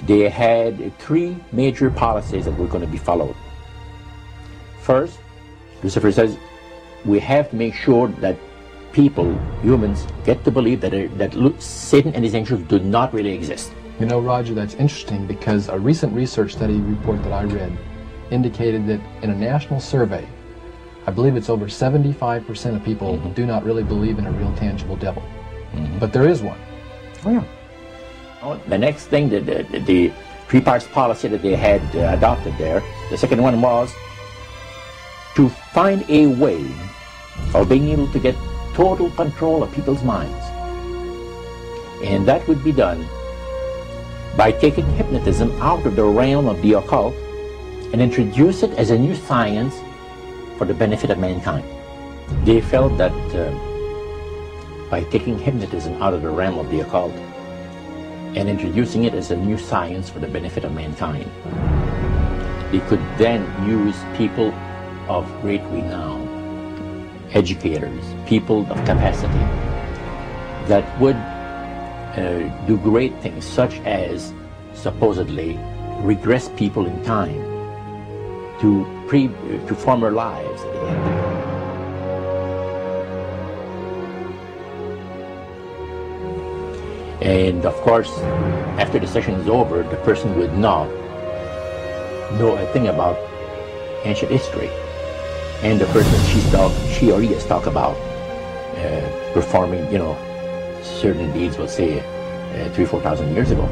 they had three major policies that were going to be followed. First, Lucifer says, we have to make sure that people, humans, get to believe that Satan and his angels do not really exist. You know, Roger, that's interesting because a recent research study report that I read indicated that in a national survey, I believe it's over 75% of people do not really believe in a real tangible devil. But there is one. Oh, yeah. The next thing, the three parts policy that they had adopted there, the second one was to find a way of being able to get total control of people's minds. And that would be done by taking hypnotism out of the realm of the occult and introduce it as a new science for the benefit of mankind. They felt that by taking hypnotism out of the realm of the occult and introducing it as a new science for the benefit of mankind, they could then use people of great renown, educators, people of capacity, that would do great things, such as supposedly regress people in time to former lives that they had. And of course, after the session is over, the person would not know a thing about ancient history. And the person she or he has talked about performing, certain deeds, we'll say, 3,000 or 4,000 years ago.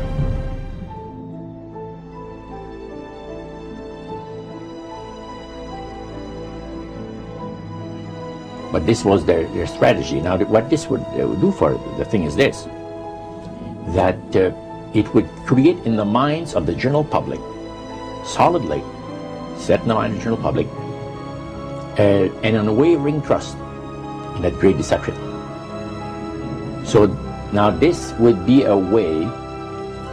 But this was their strategy. Now, what this would do for the thing is this, that it would create in the minds of the general public, solidly set in the mind of the general public, an unwavering trust in that great deception. So now this would be a way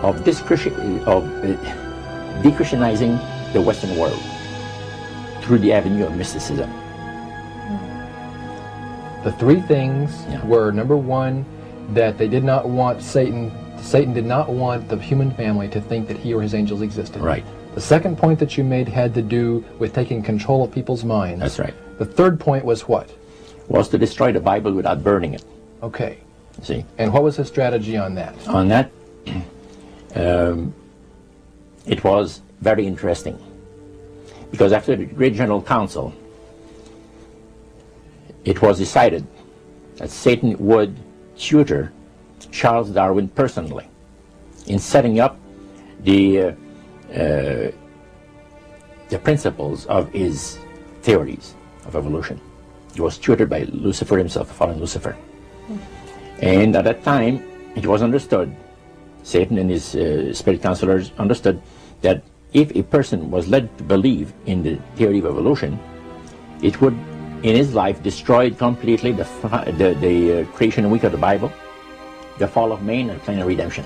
of de-Christianizing the Western world through the avenue of mysticism. The three things were, number one, that they did not want Satan did not want the human family to think that he or his angels existed. Right. The second point that you made had to do with taking control of people's minds. That's right. The third point was what? Was to destroy the Bible without burning it. Okay. See? And what was his strategy on that? On that, it was very interesting. Because after the Great General Council, it was decided that Satan would tutor Charles Darwin personally in setting up the principles of his theories of evolution. He was tutored by Lucifer himself, the fallen Lucifer. And at that time, it was understood, Satan and his spirit counselors understood, that if a person was led to believe in the theory of evolution, it would, in his life, destroy completely the creation week of the Bible, the fall of man, and the plan of redemption.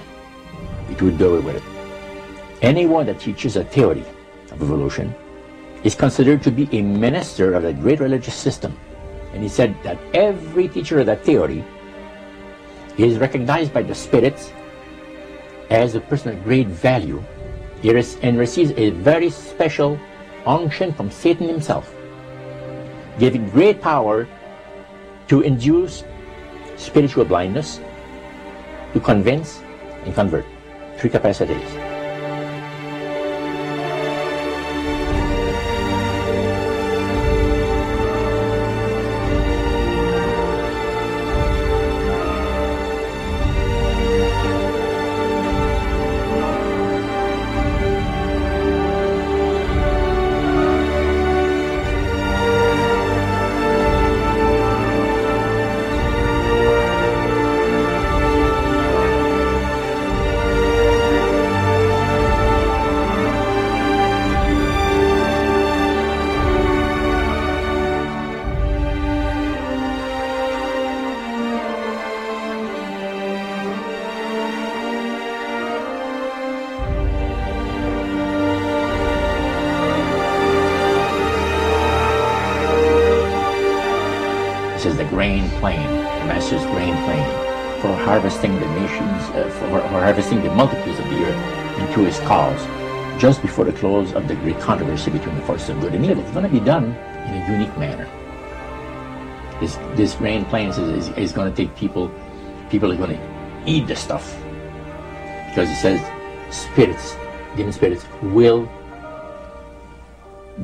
It would do away with it. Anyone that teaches a theory of evolution is considered to be a minister of a great religious system. And he said that every teacher of that theory is recognized by the spirits as a person of great value and receives a very special unction from Satan himself, giving great power to induce spiritual blindness, to convince and convert. Three capacities. Is the grain plain, the master's grain plain, for harvesting the nations, for harvesting the multitudes of the earth. into his cause just before the close of the great controversy between the forces of good and evil. It's going to be done in a unique manner. This rain plans is going to take people are going to eat the stuff, because it says spirits, demon spirits, will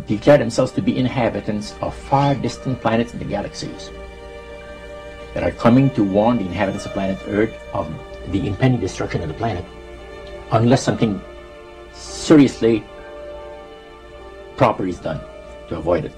declare themselves to be inhabitants of far distant planets in the galaxies that are coming to warn the inhabitants of planet Earth of the impending destruction of the planet unless something seriously proper is done to avoid it.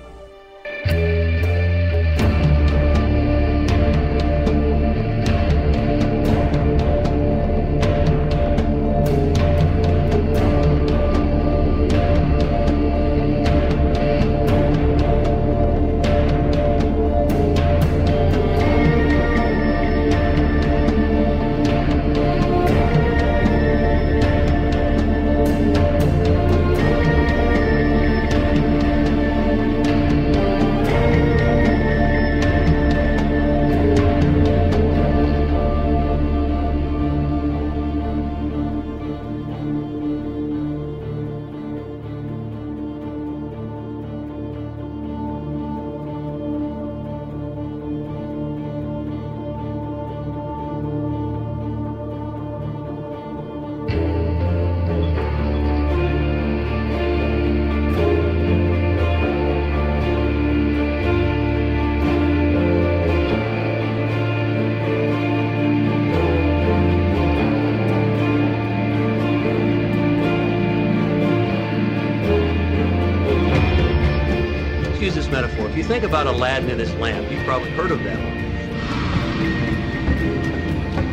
Use this metaphor. If you think about Aladdin and his lamp, you've probably heard of that one.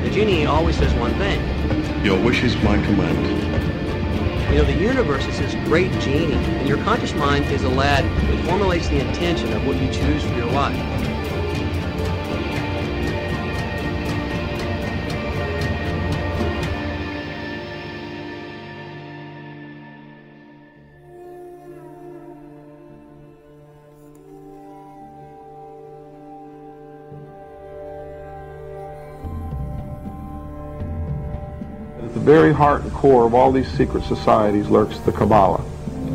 The genie always says one thing. Your wish is my command. You know, the universe is this great genie, and your conscious mind is Aladdin. It formulates the intention of what you choose for your life. At the very heart and core of all these secret societies lurks the Kabbalah.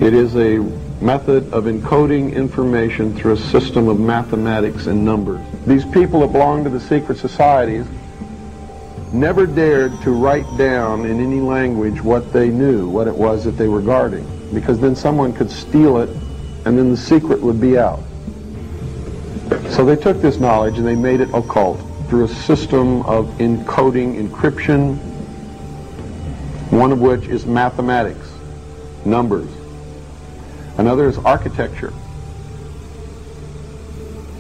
It is a method of encoding information through a system of mathematics and numbers. These people that belong to the secret societies never dared to write down in any language what they knew, what it was that they were guarding, because then someone could steal it and then the secret would be out. So they took this knowledge and they made it occult through a system of encoding, encryption, one of which is mathematics, numbers. Another is architecture.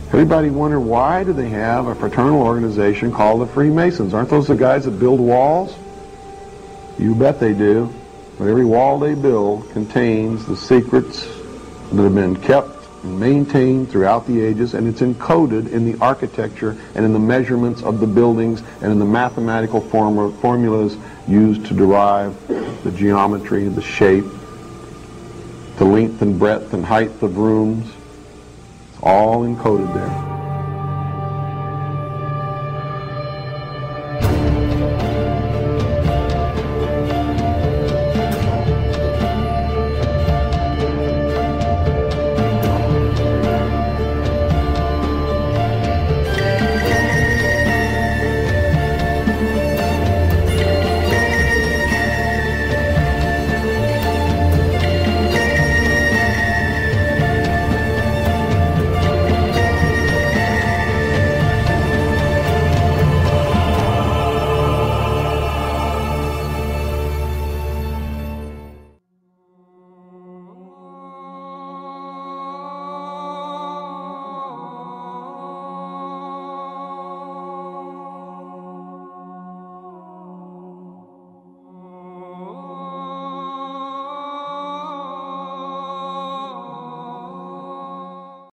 Everybody wonder, why do they have a fraternal organization called the Freemasons? Aren't those the guys that build walls? You bet they do. But every wall they build contains the secrets that have been kept and maintained throughout the ages, and it's encoded in the architecture and in the measurements of the buildings and in the mathematical formulas used to derive the geometry, the shape, the length and breadth and height of rooms. It's all encoded there.